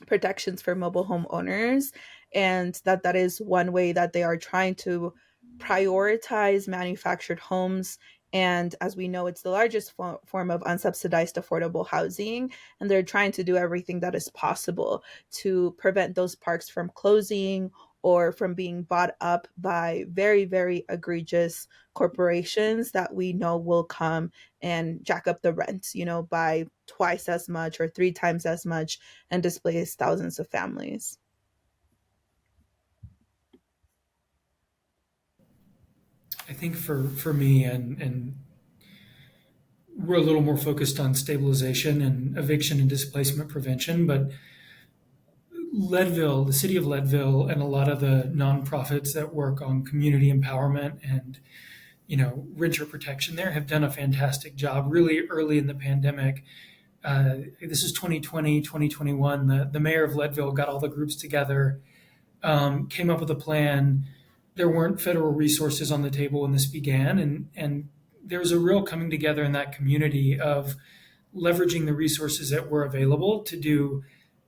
protections for mobile home owners, and that is one way that they are trying to prioritize manufactured homes And as we know, it's the largest form of unsubsidized affordable housing. And they're trying to do everything that is possible to prevent those parks from closing or from being bought up by very, very egregious corporations that we know will come and jack up the rent, by twice as much or three times as much and displace thousands of families. I think for me, and we're a little more focused on stabilization and eviction and displacement prevention, but Leadville, the city of Leadville, and a lot of the nonprofits that work on community empowerment and renter protection there have done a fantastic job really early in the pandemic. This is 2020, 2021. The mayor of Leadville got all the groups together, came up with a plan. There weren't federal resources on the table when this began, and there was a real coming together in that community of leveraging the resources that were available to do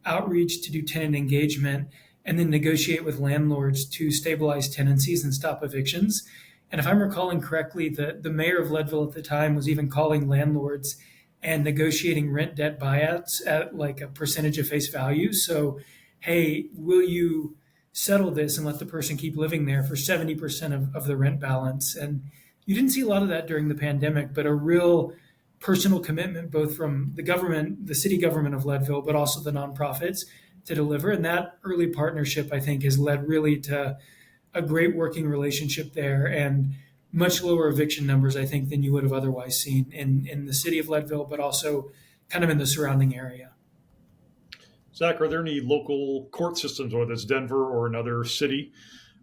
outreach, to do tenant engagement, and then negotiate with landlords to stabilize tenancies and stop evictions. And if I'm recalling correctly, the mayor of Leadville at the time was even calling landlords and negotiating rent debt buyouts at like a percentage of face value. So, hey, will you settle this and let the person keep living there for 70% of the rent balance? And you didn't see a lot of that during the pandemic, but a real personal commitment, both from the government, the city government of Leadville, but also the nonprofits to deliver. And that early partnership, I think, has led really to a great working relationship there and much lower eviction numbers, I think, than you would have otherwise seen in the city of Leadville, but also kind of in the surrounding area. Zach, are there any local court systems, whether it's Denver or another city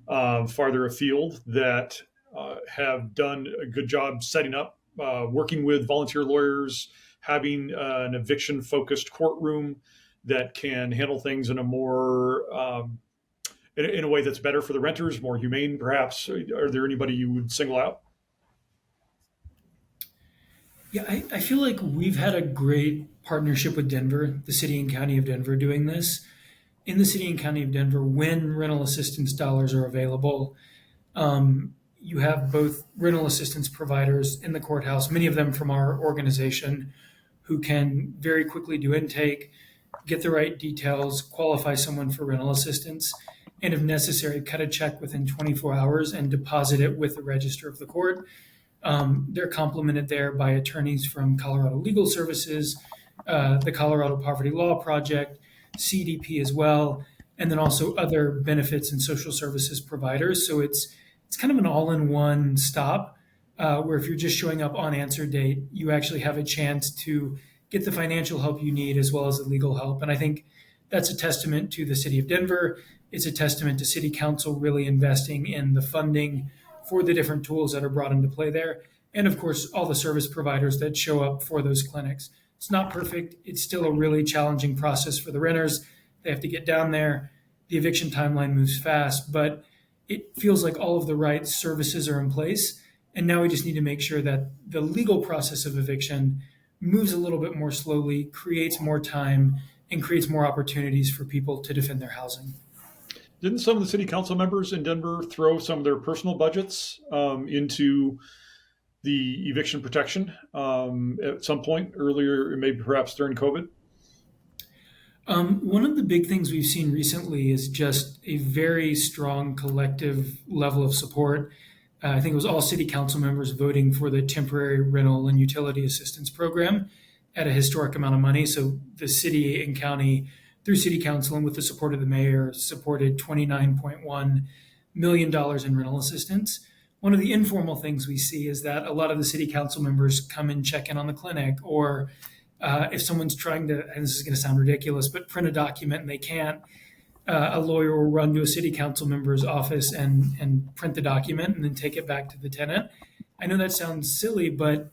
farther afield, that have done a good job setting up, working with volunteer lawyers, having an eviction-focused courtroom that can handle things in a more in a way that's better for the renters, more humane, perhaps? Are there anybody you would single out? Yeah, I feel like we've had a great partnership with Denver, the city and county of Denver, doing this. In the city and county of Denver, when rental assistance dollars are available, you have both rental assistance providers in the courthouse, many of them from our organization, who can very quickly do intake, get the right details, qualify someone for rental assistance, and if necessary, cut a check within 24 hours and deposit it with the register of the court. They're complemented there by attorneys from Colorado Legal Services, the Colorado Poverty Law Project, CDP as well, and then also other benefits and social services providers. So it's kind of an all-in-one stop where if you're just showing up on answer date, you actually have a chance to get the financial help you need as well as the legal help. And I think that's a testament to the city of Denver. It's a testament to city council really investing in the funding for the different tools that are brought into play there. And of course, all the service providers that show up for those clinics. It's not perfect. It's still a really challenging process for the renters. They have to get down there. The eviction timeline moves fast, but it feels like all of the right services are in place. And now we just need to make sure that the legal process of eviction moves a little bit more slowly, creates more time, and creates more opportunities for people to defend their housing. Didn't some of the city council members in Denver throw some of their personal budgets into the eviction protection at some point earlier, maybe perhaps during COVID? One of the big things we've seen recently is just a very strong collective level of support. I think it was all city council members voting for the temporary rental and utility assistance program at a historic amount of money. So the city and county, through city council and with the support of the mayor, supported $29.1 million in rental assistance. One of the informal things we see is that a lot of the city council members come and check in on the clinic, or if someone's trying to, and this is going to sound ridiculous, but print a document and they can't, a lawyer will run to a city council member's office and print the document and then take it back to the tenant. I know that sounds silly, but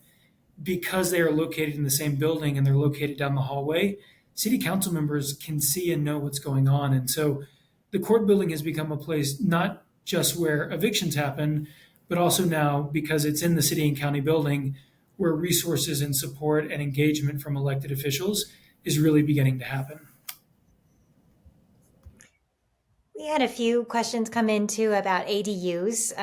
because they are located in the same building and they're located down the hallway, city council members can see and know what's going on. And so the court building has become a place not just where evictions happen, but also now, because it's in the city and county building, where resources and support and engagement from elected officials is really beginning to happen. We had a few questions come in too about ADUs,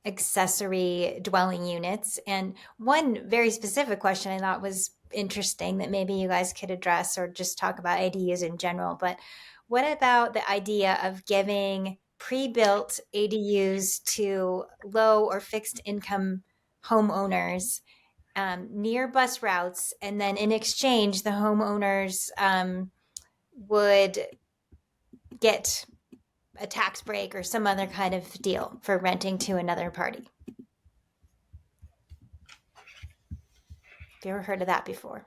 accessory dwelling units. And one very specific question I thought was interesting that maybe you guys could address or just talk about ADUs in general. But what about the idea of giving pre-built ADUs to low or fixed income homeowners near bus routes, and then in exchange, the homeowners would get a tax break or some other kind of deal for renting to another party? Have you ever heard of that before?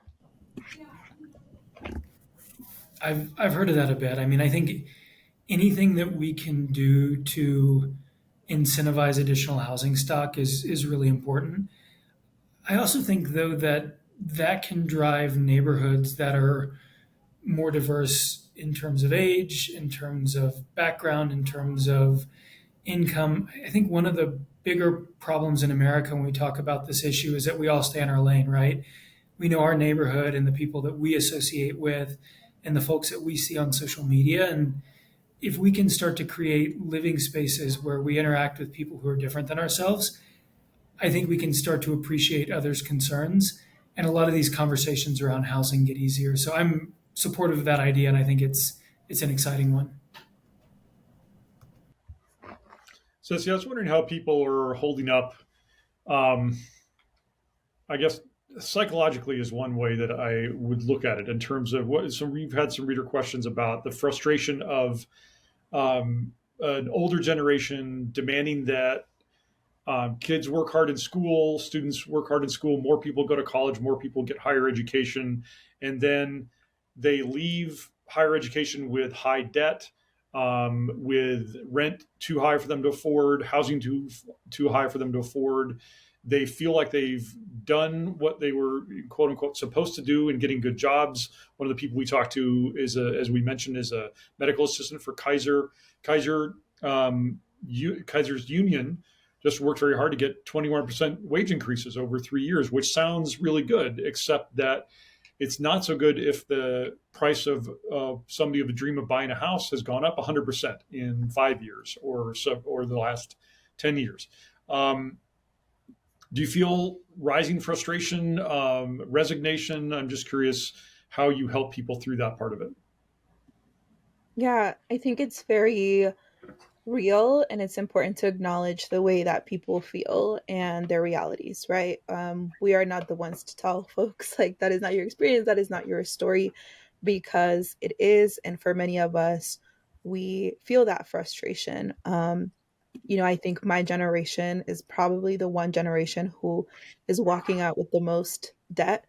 I've heard of that a bit. I mean, I think anything that we can do to incentivize additional housing stock is really important. I also think though that that can drive neighborhoods that are more diverse in terms of age, in terms of background, in terms of income. I think one of the bigger problems in America when we talk about this issue is that we all stay in our lane, right? We know our neighborhood and the people that we associate with and the folks that we see on social media. And if we can start to create living spaces where we interact with people who are different than ourselves, I think we can start to appreciate others' concerns. And a lot of these conversations around housing get easier. So I'm supportive of that idea, and I think it's an exciting one. So, see, I was wondering how people are holding up. Um, I guess psychologically is one way that I would look at it in terms of what. So we've had some reader questions about the frustration of an older generation demanding that kids work hard in school, students work hard in school, more people go to college, more people get higher education, and then they leave higher education with high debt, with rent too high for them to afford, housing too high for them to afford. They feel like they've done what they were quote unquote supposed to do in getting good jobs. One of the people we talked to is, as we mentioned, is a medical assistant for Kaiser. Kaiser's union just worked very hard to get 21% wage increases over 3 years, which sounds really good, except that it's not so good if the price of somebody of a dream of buying a house has gone up 100% in 5 years or the last 10 years. Do you feel rising frustration, resignation? I'm just curious how you help people through that part of it. Yeah, I think it's very real and it's important to acknowledge the way that people feel and their realities, right? We are not the ones to tell folks like that is not your experience, that is not your story, because it is. And for many of us, we feel that frustration. I think my generation is probably the one generation who is walking out with the most debt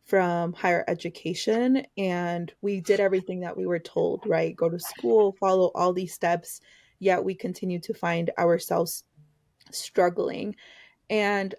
from higher education. And we did everything that we were told, right? Go to school, follow all these steps, yet we continue to find ourselves struggling. And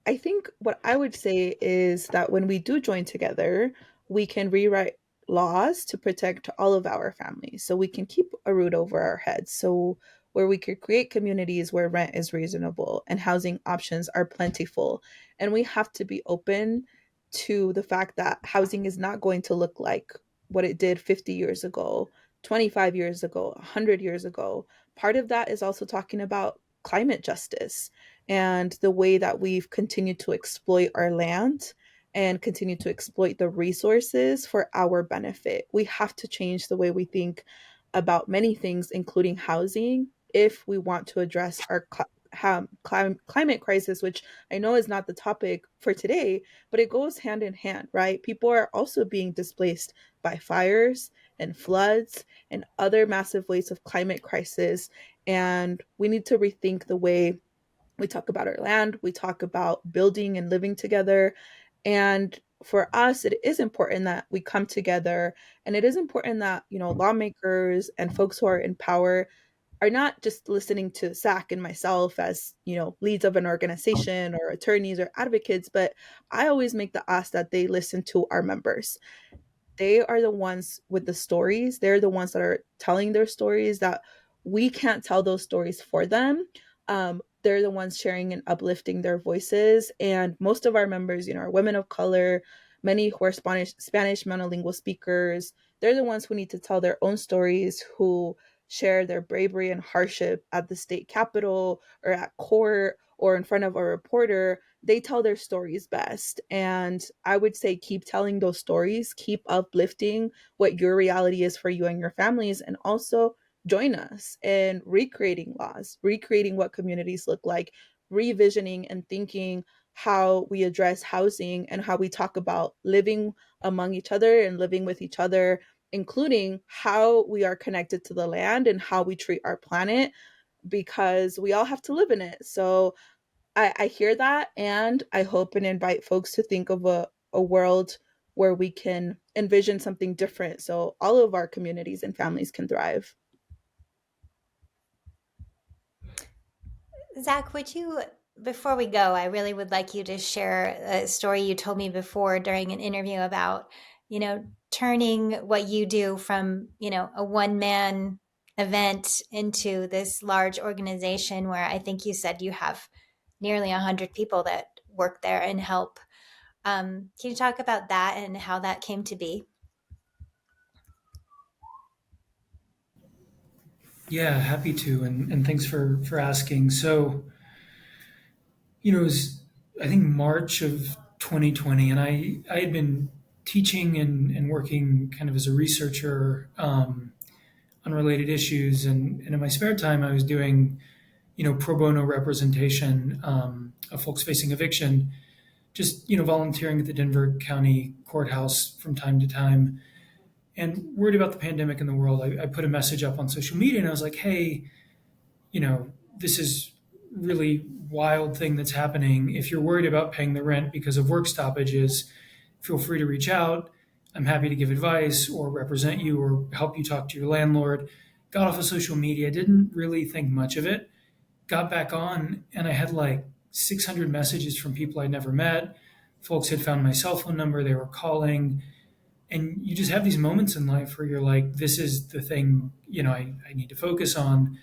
I think what I would say is that when we do join together, we can rewrite laws to protect all of our families so we can keep a roof over our heads. So, where we could create communities where rent is reasonable and housing options are plentiful. And we have to be open to the fact that housing is not going to look like what it did 50 years ago, 25 years ago, 100 years ago. Part of that is also talking about climate justice and the way that we've continued to exploit our land and continue to exploit the resources for our benefit. We have to change the way we think about many things, including housing, if we want to address our climate crisis, which I know is not the topic for today, but it goes hand in hand, right? People are also being displaced by fires and floods and other massive waves of climate crisis. And we need to rethink the way we talk about our land, we talk about building and living together. And for us, it is important that we come together. And it is important that, lawmakers and folks who are in power are not just listening to Zach and myself as, leads of an organization or attorneys or advocates, but I always make the ask that they listen to our members. They are the ones with the stories. They're the ones that are telling their stories that we can't tell those stories for them. They're the ones sharing and uplifting their voices. And most of our members, are women of color, many who are Spanish monolingual speakers. They're the ones who need to tell their own stories, who share their bravery and hardship at the state capitol or at court or in front of a reporter, they tell their stories best. And I would say keep telling those stories, keep uplifting what your reality is for you and your families, and also join us in recreating laws, recreating what communities look like, revisioning and thinking how we address housing and how we talk about living among each other and living with each other, including how we are connected to the land and how we treat our planet, because we all have to live in it. So I hear that, and I hope and invite folks to think of a world where we can envision something different so all of our communities and families can thrive. Zach, would you, before we go, I really would like you to share a story you told me before during an interview about, turning what you do from, a one man event into this large organization where I think you said you have nearly 100 people that work there and help. Can you talk about that and how that came to be? Yeah, happy to, and thanks for asking. So, it was I think March of 2020, and I had been teaching and working kind of as a researcher on related issues, and in my spare time, I was doing pro bono representation of folks facing eviction, just volunteering at the Denver County Courthouse from time to time, and worried about the pandemic in the world. I put a message up on social media, and I was like, hey, this is really wild thing that's happening. If you're worried about paying the rent because of work stoppages, feel free to reach out. I'm happy to give advice or represent you or help you talk to your landlord. Got off of social media, didn't really think much of it. Got back on, and I had like 600 messages from people I'd never met. Folks had found my cell phone number, they were calling. And you just have these moments in life where you're like, this is the thing, I need to focus on.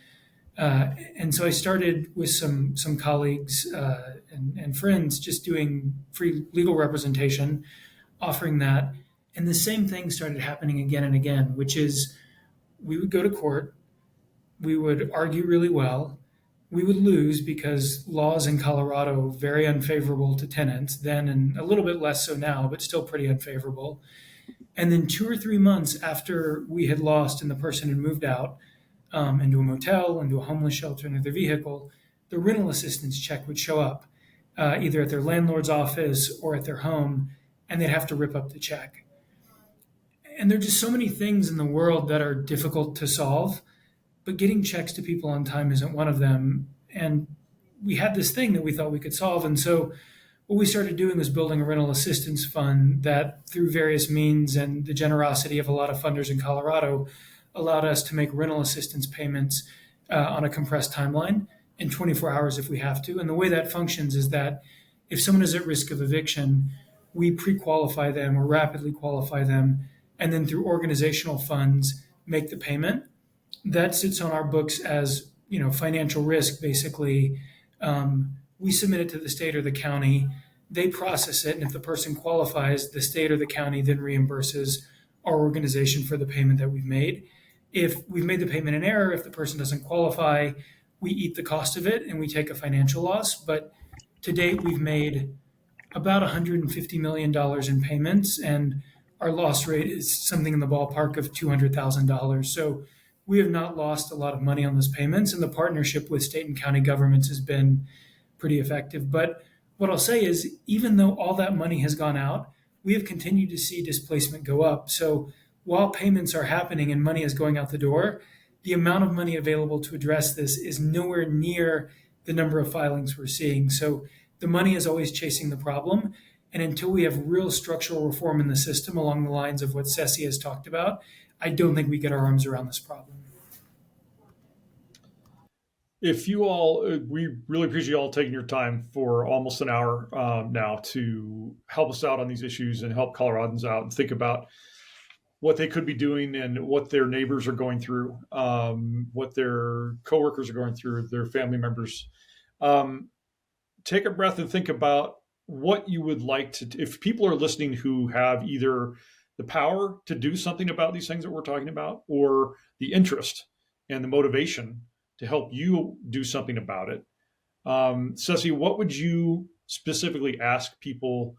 And so I started with some colleagues and friends just doing free legal representation, offering that. And the same thing started happening again and again, which is we would go to court, we would argue really well, we would lose because laws in Colorado very unfavorable to tenants then, and a little bit less so now, but still pretty unfavorable. And then 2 or 3 months after we had lost and the person had moved out, into a motel, into a homeless shelter, into their vehicle, the rental assistance check would show up, either at their landlord's office or at their home, and they'd have to rip up the check. And there are just so many things in the world that are difficult to solve, but getting checks to people on time isn't one of them. And we had this thing that we thought we could solve. And so what we started doing was building a rental assistance fund that, through various means and the generosity of a lot of funders in Colorado, allowed us to make rental assistance payments on a compressed timeline in 24 hours if we have to. And the way that functions is that if someone is at risk of eviction, we pre-qualify them or rapidly qualify them, and then through organizational funds make the payment. That sits on our books as financial risk. Basically, we submit it to the state or the county. They process it, and if the person qualifies, the state or the county then reimburses our organization for the payment that we've made. If we've made the payment in error, if the person doesn't qualify, we eat the cost of it and we take a financial loss. But to date, we've made about $150 million in payments, and our loss rate is something in the ballpark of $200,000. So we have not lost a lot of money on those payments, and the partnership with state and county governments has been pretty effective. But what I'll say is, even though all that money has gone out, we have continued to see displacement go up. So while payments are happening and money is going out the door, the amount of money available to address this is nowhere near the number of filings we're seeing. So the money is always chasing the problem. And until we have real structural reform in the system along the lines of what Cesiah has talked about, I don't think we get our arms around this problem. If you all, we really appreciate you all taking your time for almost an hour now to help us out on these issues and help Coloradans out and think about what they could be doing and what their neighbors are going through, what their coworkers are going through, their family members. Take a breath and think about what you would like to, if people are listening who have either the power to do something about these things that we're talking about or the interest and the motivation to help you do something about it. Ceci, what would you specifically ask people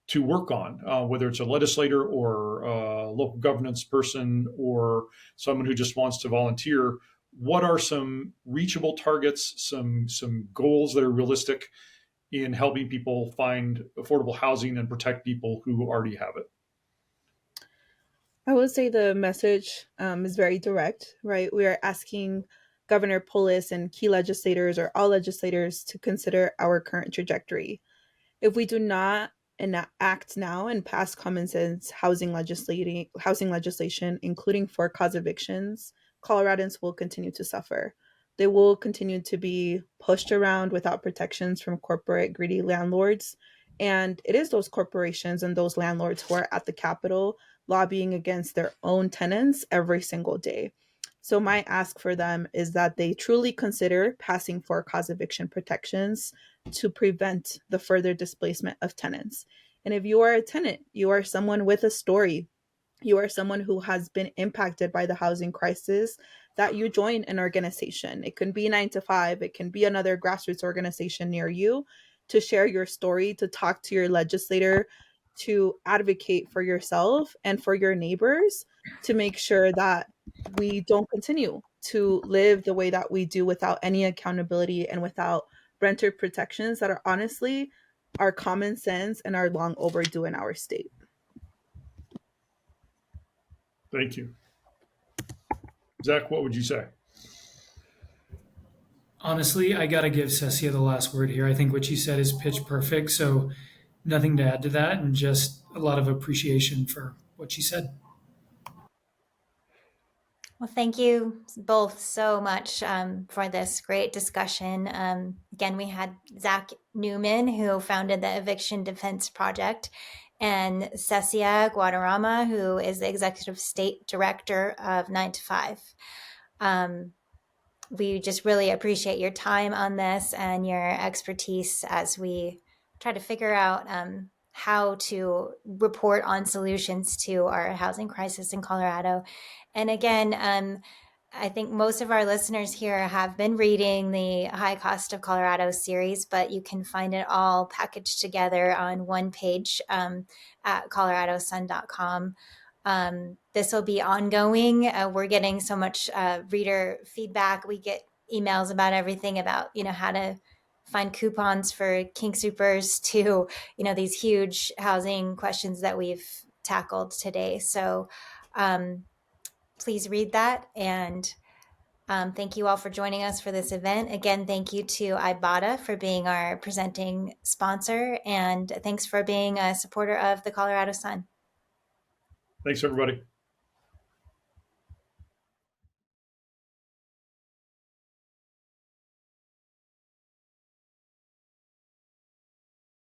to work on, whether it's a legislator or a local governance person or someone who just wants to volunteer? What are some reachable targets, some goals that are realistic in helping people find affordable housing and protect people who already have it? I would say the message is very direct, right? We are asking Governor Polis and key legislators or all legislators to consider our current trajectory. If we do not act now and pass common sense housing legislation, including for cause evictions, Coloradans will continue to suffer. They will continue to be pushed around without protections from corporate greedy landlords. And it is those corporations and those landlords who are at the Capitol lobbying against their own tenants every single day. So, my ask for them is that they truly consider passing for cause eviction protections to prevent the further displacement of tenants. And if you are a tenant, you are someone with a story, you are someone who has been impacted by the housing crisis, that you join an organization. It can be 9 to 5, it can be another grassroots organization near you, to share your story, to talk to your legislator, to advocate for yourself and for your neighbors, to make sure that we don't continue to live the way that we do without any accountability and without renter protections that are honestly are common sense and are long overdue in our state. Thank you. Zach, what would you say? Honestly, I got to give Cesiah the last word here. I think what she said is pitch perfect. So nothing to add to that, and just a lot of appreciation for what she said. Well, thank you both so much for this great discussion. Again, we had Zach Neumann, who founded the Eviction Defense Project, and Cesiah Guadarrama, who is the Executive State Director of 9 to 5. We just really appreciate your time on this and your expertise as we try to figure out how to report on solutions to our housing crisis in Colorado. And again, I think most of our listeners here have been reading the High Cost of Colorado series, but you can find it all packaged together on one page at coloradosun.com. This will be ongoing. We're getting so much reader feedback. We get emails about everything about, how to find coupons for King Supers to, these huge housing questions that we've tackled today. So please read that. And thank you all for joining us for this event. Again, thank you to Ibotta for being our presenting sponsor. And thanks for being a supporter of the Colorado Sun. Thanks, everybody.